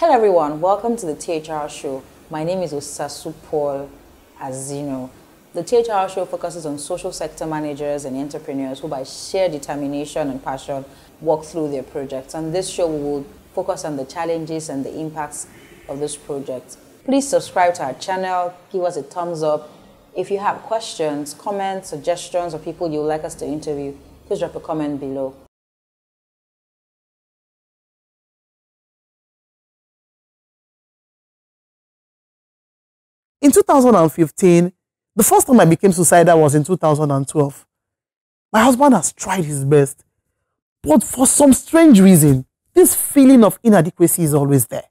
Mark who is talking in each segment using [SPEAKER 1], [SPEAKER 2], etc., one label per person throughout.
[SPEAKER 1] Hello everyone, welcome to the THR show. My name is Osasu Paul Azino. The THR show focuses on social sector managers and entrepreneurs who by sheer determination and passion work through their projects. On this show, we will focus on the challenges and the impacts of this project. Please subscribe to our channel, give us a thumbs up. If you have questions, comments, suggestions, or people you would like us to interview, please drop a comment below.
[SPEAKER 2] In 2015, the first time I became suicidal was in 2012. My husband has tried his best, but for some strange reason, this feeling of inadequacy is always there.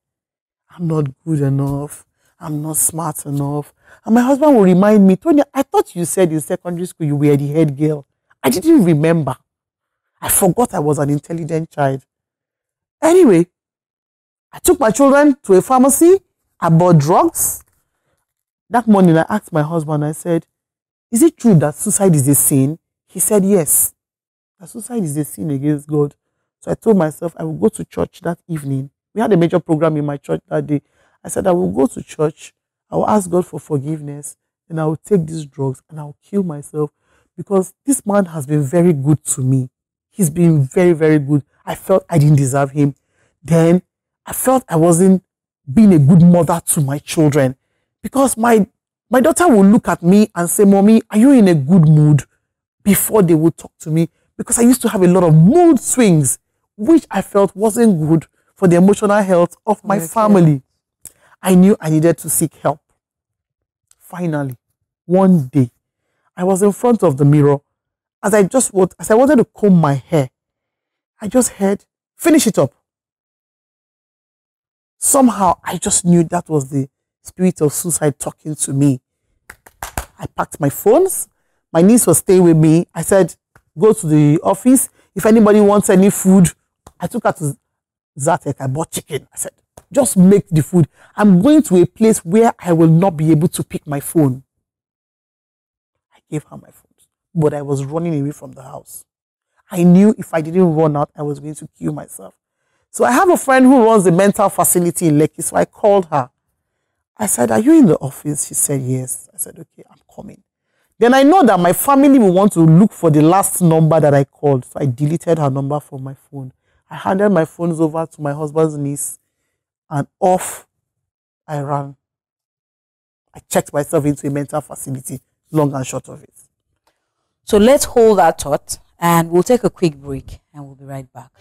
[SPEAKER 2] I'm not good enough. I'm not smart enough. And my husband will remind me, Tonya, I thought you said in secondary school you were the head girl. I didn't remember. I forgot I was an intelligent child. Anyway, I took my children to a pharmacy. I bought drugs. That morning, I asked my husband, I said, is it true that suicide is a sin? He said, yes, that suicide is a sin against God. So I told myself I will go to church that evening. We had a major program in my church that day. I said, I will go to church. I will ask God for forgiveness. And I will take these drugs and I will kill myself because this man has been very good to me. He's been very, very good. I felt I didn't deserve him. Then I felt I wasn't being a good mother to my children. Because my daughter will look at me and say, Mommy, are you in a good mood? Before they would talk to me. Because I used to have a lot of mood swings, which I felt wasn't good for the emotional health of my family. I knew I needed to seek help. Finally, one day, I was in front of the mirror. As I wanted to comb my hair, I just heard, finish it up. Somehow, I just knew that was the spirit of suicide talking to me. I packed my phones. My niece was staying with me. I said, go to the office. If anybody wants any food, I took her to Zatek. I bought chicken. I said, just make the food. I'm going to a place where I will not be able to pick my phone. I gave her my phone, but I was running away from the house. I knew if I didn't run out, I was going to kill myself. So I have a friend who runs the mental facility in Lekki, so I called her. I said, are you in the office? She said, yes. I said, okay, I'm coming. Then I know that my family will want to look for the last number that I called. So I deleted her number from my phone. I handed my phones over to my husband's niece and off I ran. I checked myself into a mental facility, long and short of it.
[SPEAKER 1] So let's hold that thought and we'll take a quick break and we'll be right back.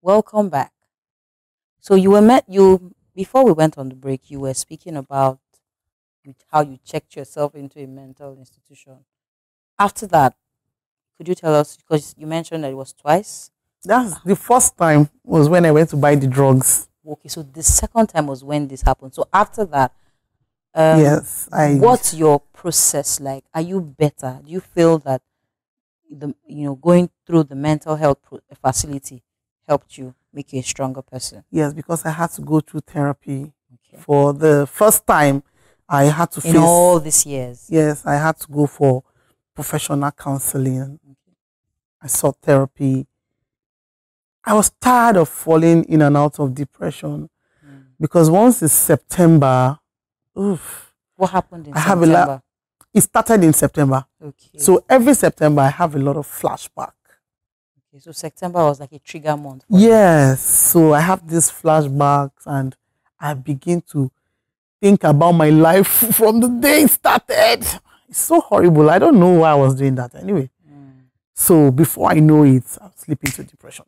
[SPEAKER 1] Welcome back. So before we went on the break, you were speaking about how you checked yourself into a mental institution. After that, could you tell us, because you mentioned that it was twice?
[SPEAKER 2] That's the first time was when I went to buy the drugs.
[SPEAKER 1] Okay, so the second time was when this happened. So after that,
[SPEAKER 2] yes,
[SPEAKER 1] what's your process like? Are you better? Do you feel that going through the mental health facility helped you make you a stronger person?
[SPEAKER 2] Yes, because I had to go through therapy. Okay. For the first time. I had to
[SPEAKER 1] in all these years.
[SPEAKER 2] Yes, I had to go for professional counseling. Okay. I sought therapy. I was tired of falling in and out of depression because once it's September,
[SPEAKER 1] what happened in September?
[SPEAKER 2] It started in September. Okay. So every September I have a lot of flashback.
[SPEAKER 1] Okay, so September was like a trigger month.
[SPEAKER 2] Yes, so I have these flashbacks and I begin to think about my life from the day it started. It's so horrible. I don't know why I was doing that anyway. So before I know it, I'll slip into depression.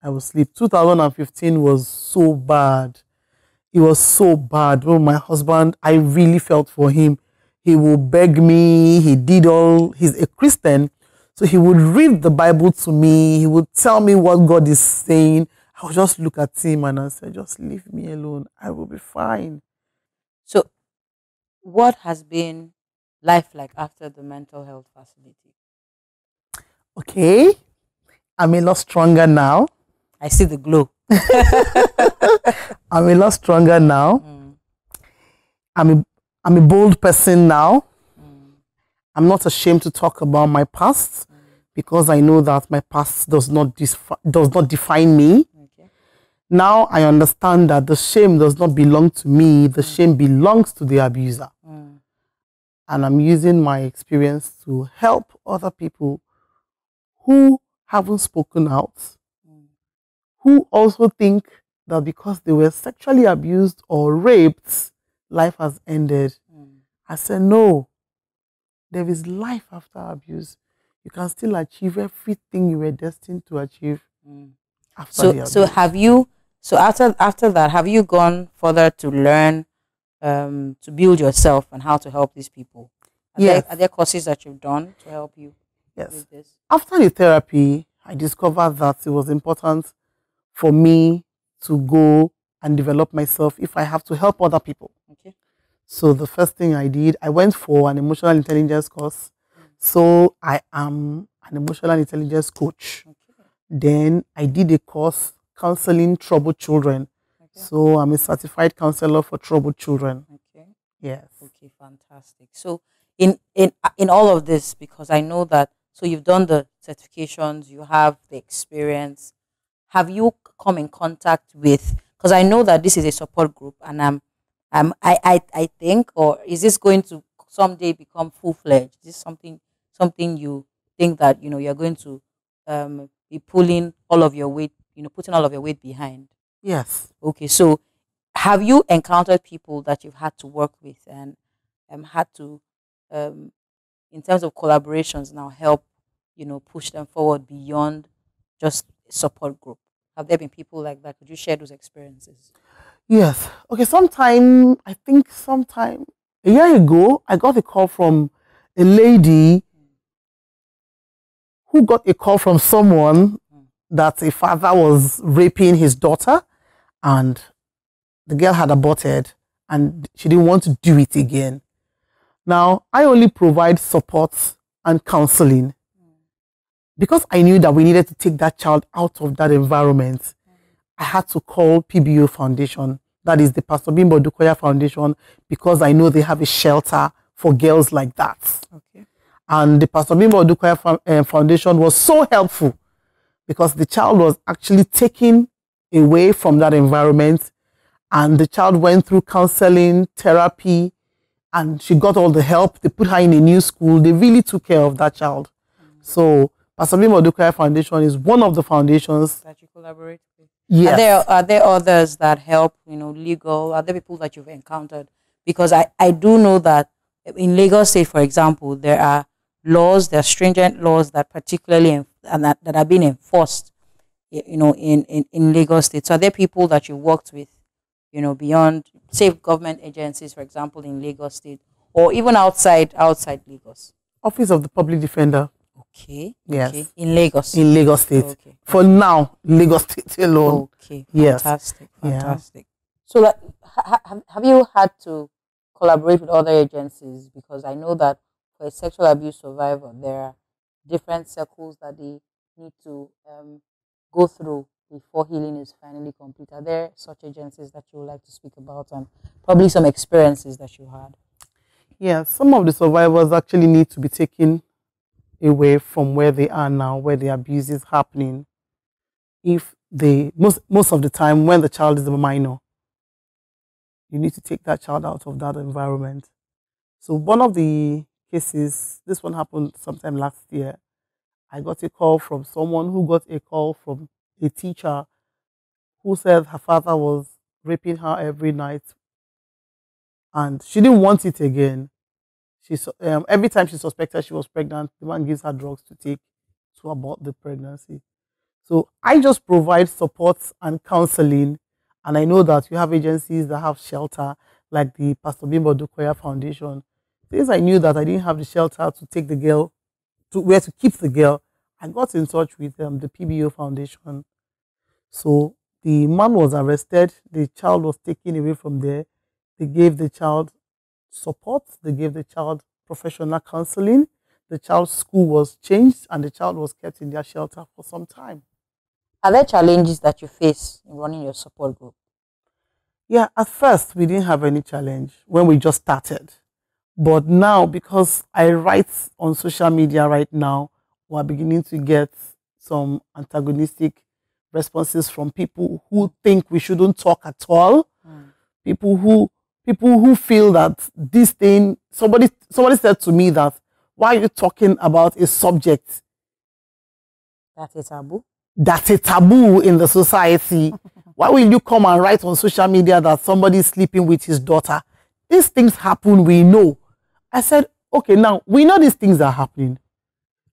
[SPEAKER 2] I will sleep. 2015 was so bad. It was so bad. Oh, my husband, I really felt for him. He would beg me. He's a Christian. So he would read the Bible to me. He would tell me what God is saying. I would just look at him and I said, just leave me alone. I will be fine.
[SPEAKER 1] So what has been life like after the mental health facility?
[SPEAKER 2] Okay. I'm a lot stronger now.
[SPEAKER 1] I see the glow.
[SPEAKER 2] I'm a lot stronger now. I'm a bold person now. I'm not ashamed to talk about my past because I know that my past does not define me.
[SPEAKER 1] Okay.
[SPEAKER 2] Now I understand that the shame does not belong to me. The shame belongs to the abuser. And I'm using my experience to help other people who haven't spoken out, who also think that because they were sexually abused or raped, life has ended. I said, no, there is life after abuse. You can still achieve everything you were destined to achieve after the abuse.
[SPEAKER 1] So have you, after that, have you gone further to learn, to build yourself and how to help these people? Are there courses that you've done to help you with this?
[SPEAKER 2] After the therapy, I discovered that it was important for me to go and develop myself if I have to help other people.
[SPEAKER 1] Okay.
[SPEAKER 2] So the first thing I did, I went for an emotional intelligence course. So I am an emotional intelligence coach.
[SPEAKER 1] Okay.
[SPEAKER 2] Then I did a course counseling troubled children. Okay. So I'm a certified counselor for troubled children.
[SPEAKER 1] Okay.
[SPEAKER 2] Yes.
[SPEAKER 1] Okay, fantastic. So in all of this, because I know that, so you've done the certifications, you have the experience. Have you come in contact with, because I know that this is a support group, and I think, or is this going to someday become full-fledged? Is this something you think that, you're going to be pulling all of your weight, putting all of your weight behind?
[SPEAKER 2] Yes.
[SPEAKER 1] Okay, so have you encountered people that you've had to work with and had to, in terms of collaborations, now help, push them forward beyond just a support group? Have there been people like that? Could you share those experiences?
[SPEAKER 2] Yes. Okay, sometime a year ago, I got a call from a lady who got a call from someone that a father was raping his daughter, and the girl had aborted and she didn't want to do it again. Now, I only provide support and counseling because I knew that we needed to take that child out of that environment. I had to call PBO Foundation, that is the Pastor Bimbo Dukoya Foundation, because I know they have a shelter for girls like that.
[SPEAKER 1] Okay.
[SPEAKER 2] And the Pastor Bimbo Dukoya Foundation was so helpful because the child was actually taken away from that environment, and the child went through counseling, therapy, and she got all the help. They put her in a new school. They really took care of that child. So Pastor Bimbo Dukoya Foundation is one of the foundations
[SPEAKER 1] that you collaborate with.
[SPEAKER 2] Yes.
[SPEAKER 1] Are there others that help, legal? Are there people that you've encountered? Because I do know that in Lagos State, for example, there are laws, there are stringent laws that particularly that are being enforced, in Lagos State. So are there people that you worked with, beyond, say, government agencies, for example, in Lagos State, or even outside Lagos?
[SPEAKER 2] Office of the Public Defender.
[SPEAKER 1] Okay.
[SPEAKER 2] Yes.
[SPEAKER 1] Okay. In Lagos.
[SPEAKER 2] In Lagos State.
[SPEAKER 1] Okay.
[SPEAKER 2] For now, Lagos State alone.
[SPEAKER 1] Okay.
[SPEAKER 2] Yes.
[SPEAKER 1] Fantastic. Fantastic. Yeah. So, like, have you had to collaborate with other agencies? Because I know that for a sexual abuse survivor, there are different circles that they need to go through before healing is finally complete. Are there such agencies that you would like to speak about, and probably some experiences that you had?
[SPEAKER 2] Yeah, some of the survivors actually need to be taken away from where they are now, where the abuse is happening. If they, most of the time when the child is a minor, you need to take that child out of that environment. So one of the cases, this one happened sometime last year. I got a call from someone who got a call from a teacher who said her father was raping her every night and she didn't want it again. Every time she suspected she was pregnant, the man gives her drugs to take to abort the pregnancy. So I just provide support and counseling, and I know that you have agencies that have shelter, like the Pastor Bimbo Dukoya Foundation. Since I knew that I didn't have the shelter to take the girl, to where to keep the girl, I got in touch with the PBO Foundation. So the man was arrested, the child was taken away from there. They gave the child support, they gave the child professional counseling, the child's school was changed, and the child was kept in their shelter for some time.
[SPEAKER 1] Are there challenges that you face in running your support group?
[SPEAKER 2] Yeah, at first we didn't have any challenge when we just started. But now, because I write on social media right now, we're beginning to get some antagonistic responses from people who think we shouldn't talk at all. People who feel that this thing, somebody said to me that, why are you talking about a subject
[SPEAKER 1] That's a taboo.
[SPEAKER 2] that's a taboo in the society? Why will you come and write on social media that somebody is sleeping with his daughter? These things happen, we know. I said, okay, now we know these things are happening.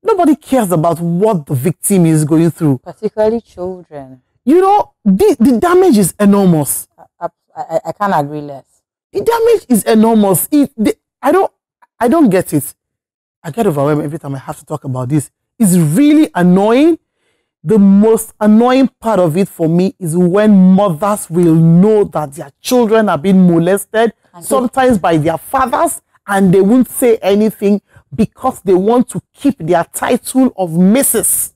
[SPEAKER 2] Nobody cares about what the victim is going through.
[SPEAKER 1] Particularly children.
[SPEAKER 2] You know, the damage is enormous.
[SPEAKER 1] I can't agree less.
[SPEAKER 2] The damage is enormous. I don't get it. I get overwhelmed every time I have to talk about this. It's really annoying. The most annoying part of it for me is when mothers will know that their children are being molested, sometimes by their fathers, and they won't say anything because they want to keep their title of Mrs.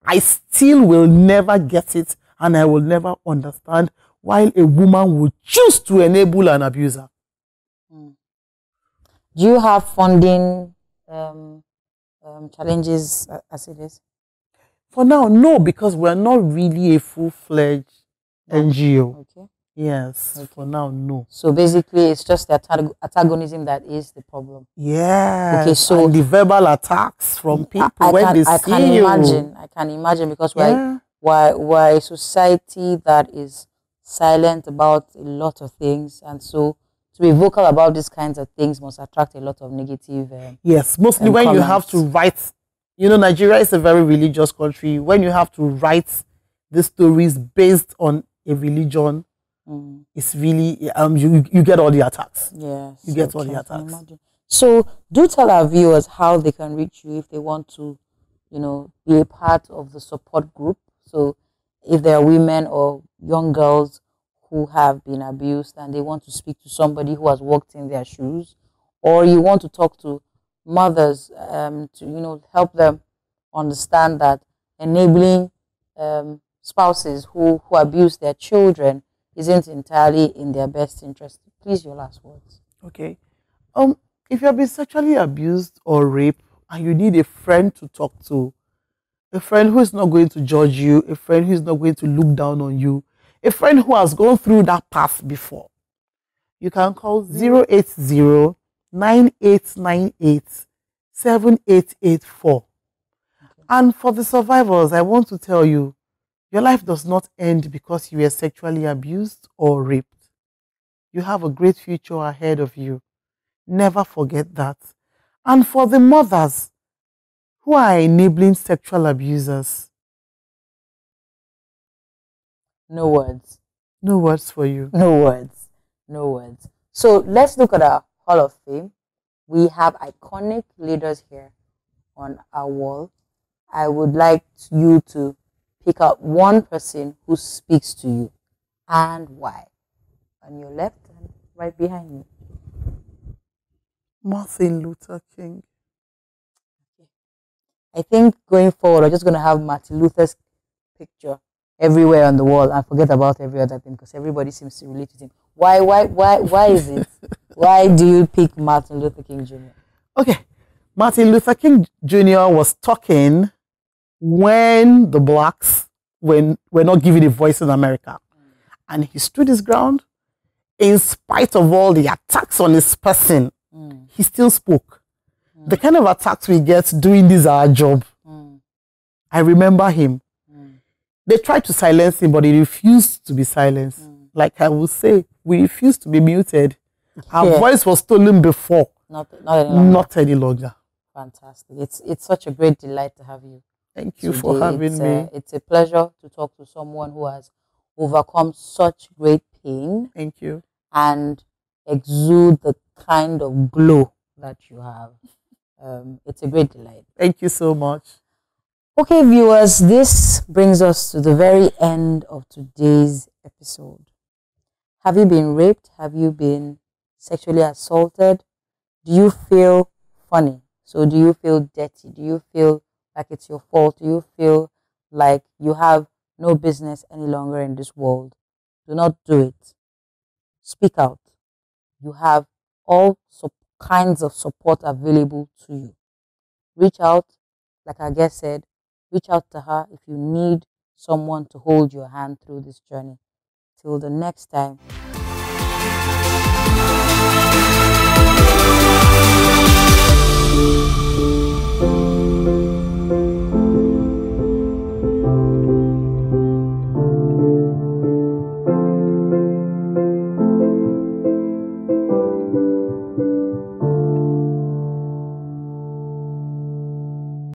[SPEAKER 2] I still will never get it, and I will never understand why a woman would choose to enable an abuser.
[SPEAKER 1] Do you have funding challenges as it is?
[SPEAKER 2] For now, no, because we're not really a full-fledged NGO.
[SPEAKER 1] Okay.
[SPEAKER 2] Yes, okay. For now, no.
[SPEAKER 1] So basically, it's just the antagonism that is the problem.
[SPEAKER 2] Yeah.
[SPEAKER 1] Okay, so
[SPEAKER 2] and the verbal attacks from people
[SPEAKER 1] I can imagine because we're a society that is silent about a lot of things, and so to be vocal about these kinds of things must attract a lot of negative.
[SPEAKER 2] Yes, mostly when comments. You have to write. You know, Nigeria is a very religious country. When you have to write the stories based on a religion, it's really you get all the attacks.
[SPEAKER 1] Yes,
[SPEAKER 2] you get all the attacks.
[SPEAKER 1] So do tell our viewers how they can reach you if they want to, you know, be a part of the support group. So if there are women or young girls who have been abused and they want to speak to somebody who has walked in their shoes, or you want to talk to mothers to, you know, help them understand that enabling spouses who abuse their children isn't entirely in their best interest. Please, your last words.
[SPEAKER 2] Okay. If you have been sexually abused or raped and you need a friend to talk to, a friend who is not going to judge you, a friend who is not going to look down on you, a friend who has gone through that path before, you can call 080-9898-7884. And for the survivors, I want to tell you, your life does not end because you were sexually abused or raped. You have a great future ahead of you. Never forget that. And for the mothers who are enabling sexual abusers,
[SPEAKER 1] no words.
[SPEAKER 2] No words for you.
[SPEAKER 1] No words. No words. So let's look at our Hall of Fame. We have iconic leaders here on our wall. I would like you to pick out one person who speaks to you and why. On your left and right behind me.
[SPEAKER 2] Martin Luther King.
[SPEAKER 1] I think going forward, we're just going to have Martin Luther's picture everywhere on the wall and forget about every other thing because everybody seems to relate to him. Why is it? Why do you pick Martin Luther King Jr.?
[SPEAKER 2] Okay. Martin Luther King Jr. was talking when the blacks were not given a voice in America. And he stood his ground. In spite of all the attacks on his person, he still spoke. The kind of attacks we get doing this our job. I remember him. They tried to silence him, but he refused to be silenced. Like I will say, we refused to be muted. Our voice was stolen before. Not any longer.
[SPEAKER 1] Fantastic. It's such a great delight to have you.
[SPEAKER 2] Thank you for having me.
[SPEAKER 1] It's a pleasure to talk to someone who has overcome such great pain.
[SPEAKER 2] Thank you.
[SPEAKER 1] And exude the kind of glow that you have. It's a great delight.
[SPEAKER 2] Thank you so much.
[SPEAKER 1] Okay, viewers, this brings us to the very end of today's episode. Have you been raped? Have you been sexually assaulted? Do you feel funny? So do you feel dirty? Do you feel like it's your fault? Do you feel like you have no business any longer in this world? Do not do it. Speak out. You have all kinds of support available to you. Reach out, like our guest said, reach out to her if you need someone to hold your hand through this journey. Till the next time.